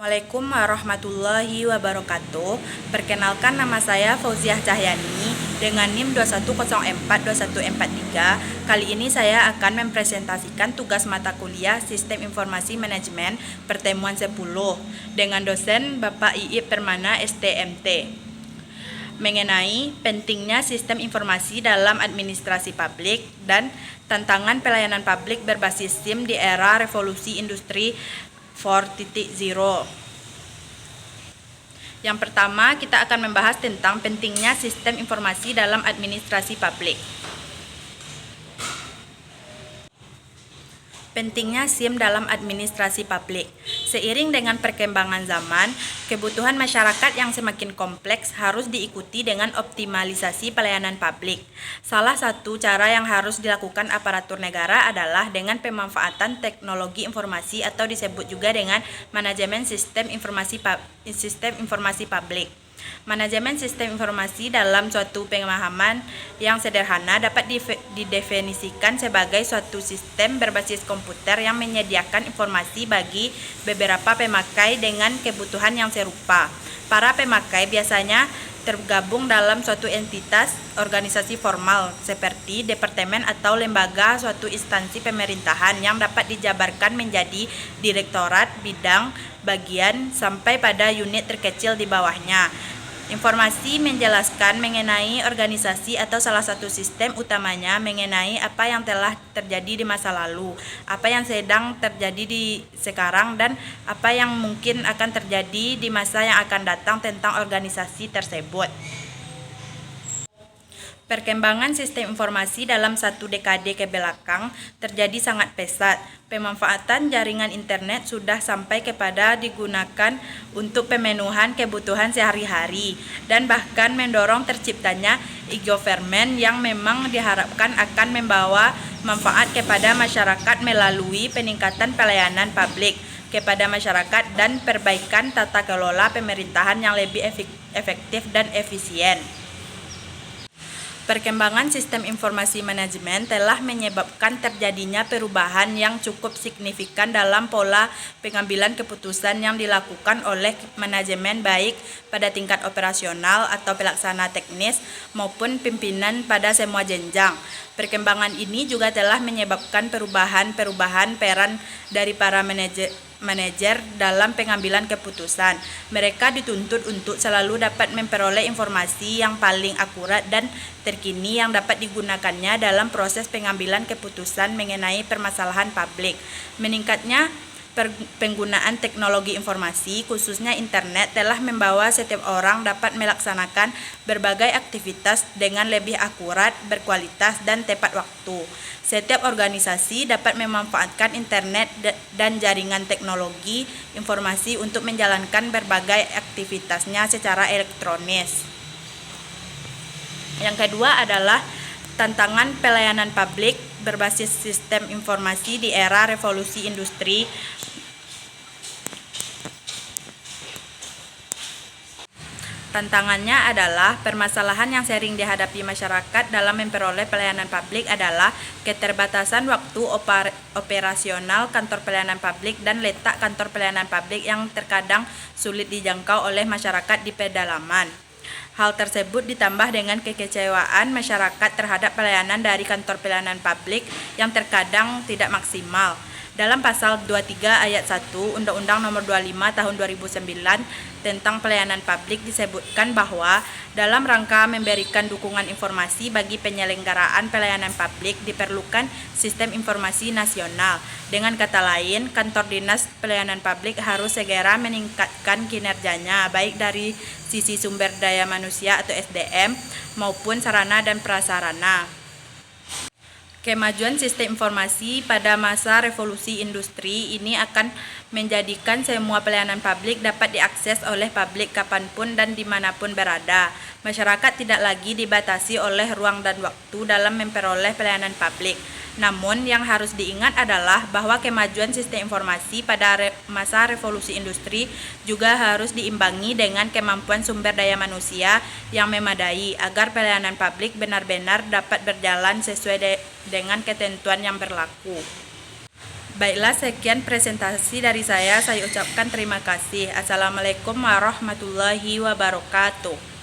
Assalamualaikum warahmatullahi wabarakatuh. Perkenalkan, nama saya Fauziah Cahyani dengan NIM 21042143. Kali ini saya akan mempresentasikan tugas mata kuliah Sistem Informasi Manajemen pertemuan 10 dengan dosen Bapak Iip Permana STMT mengenai pentingnya sistem informasi dalam administrasi publik dan tantangan pelayanan publik berbasis SIM di era revolusi industri 4.0. Yang pertama, kita akan membahas tentang pentingnya sistem informasi dalam administrasi publik. Pentingnya SIM dalam administrasi publik. Seiring dengan perkembangan zaman, kebutuhan masyarakat yang semakin kompleks harus diikuti dengan optimalisasi pelayanan publik. Salah satu cara yang harus dilakukan aparatur negara adalah dengan pemanfaatan teknologi informasi atau disebut juga dengan manajemen sistem informasi publik. Manajemen sistem informasi dalam suatu pemahaman yang sederhana dapat didefinisikan sebagai suatu sistem berbasis komputer yang menyediakan informasi bagi beberapa pemakai dengan kebutuhan yang serupa. Para pemakai biasanya tergabung dalam suatu entitas organisasi formal seperti departemen atau lembaga suatu instansi pemerintahan yang dapat dijabarkan menjadi direktorat, bidang, bagian, sampai pada unit terkecil di bawahnya. Informasi menjelaskan mengenai organisasi atau salah satu sistem utamanya mengenai apa yang telah terjadi di masa lalu, apa yang sedang terjadi di sekarang, dan apa yang mungkin akan terjadi di masa yang akan datang tentang organisasi tersebut. Perkembangan sistem informasi dalam satu dekade ke belakang terjadi sangat pesat. Pemanfaatan jaringan internet sudah sampai kepada digunakan untuk pemenuhan kebutuhan sehari-hari dan bahkan mendorong terciptanya e-government yang memang diharapkan akan membawa manfaat kepada masyarakat melalui peningkatan pelayanan publik kepada masyarakat dan perbaikan tata kelola pemerintahan yang lebih efektif dan efisien. Perkembangan sistem informasi manajemen telah menyebabkan terjadinya perubahan yang cukup signifikan dalam pola pengambilan keputusan yang dilakukan oleh manajemen baik pada tingkat operasional atau pelaksana teknis maupun pimpinan pada semua jenjang. Perkembangan ini juga telah menyebabkan perubahan peran dari para manajer dalam pengambilan keputusan. Mereka dituntut untuk selalu dapat memperoleh informasi yang paling akurat dan terkini yang dapat digunakannya dalam proses pengambilan keputusan mengenai permasalahan publik. Meningkatnya penggunaan teknologi informasi, khususnya internet, telah membawa setiap orang dapat melaksanakan berbagai aktivitas dengan lebih akurat, berkualitas, dan tepat waktu. Setiap organisasi dapat memanfaatkan internet dan jaringan teknologi informasi untuk menjalankan berbagai aktivitasnya secara elektronis. Yang kedua adalah tantangan pelayanan publik berbasis sistem informasi di era revolusi industri. Tantangannya adalah permasalahan yang sering dihadapi masyarakat dalam memperoleh pelayanan publik adalah keterbatasan waktu operasional kantor pelayanan publik dan letak kantor pelayanan publik yang terkadang sulit dijangkau oleh masyarakat di pedalaman. Hal tersebut ditambah dengan kekecewaan masyarakat terhadap pelayanan dari kantor pelayanan publik yang terkadang tidak maksimal. Dalam pasal 23 ayat 1 Undang-Undang Nomor 25 Tahun 2009 tentang pelayanan publik disebutkan bahwa dalam rangka memberikan dukungan informasi bagi penyelenggaraan pelayanan publik diperlukan sistem informasi nasional. Dengan kata lain, kantor dinas pelayanan publik harus segera meningkatkan kinerjanya baik dari sisi sumber daya manusia atau SDM maupun sarana dan prasarana. Kemajuan sistem informasi pada masa revolusi industri ini akan menjadikan semua pelayanan publik dapat diakses oleh publik kapanpun dan dimanapun berada. Masyarakat tidak lagi dibatasi oleh ruang dan waktu dalam memperoleh pelayanan publik. Namun yang harus diingat adalah bahwa kemajuan sistem informasi pada masa revolusi industri juga harus diimbangi dengan kemampuan sumber daya manusia yang memadai agar pelayanan publik benar-benar dapat berjalan sesuai dengan ketentuan yang berlaku. Baiklah, sekian presentasi dari saya ucapkan terima kasih. Assalamualaikum warahmatullahi wabarakatuh.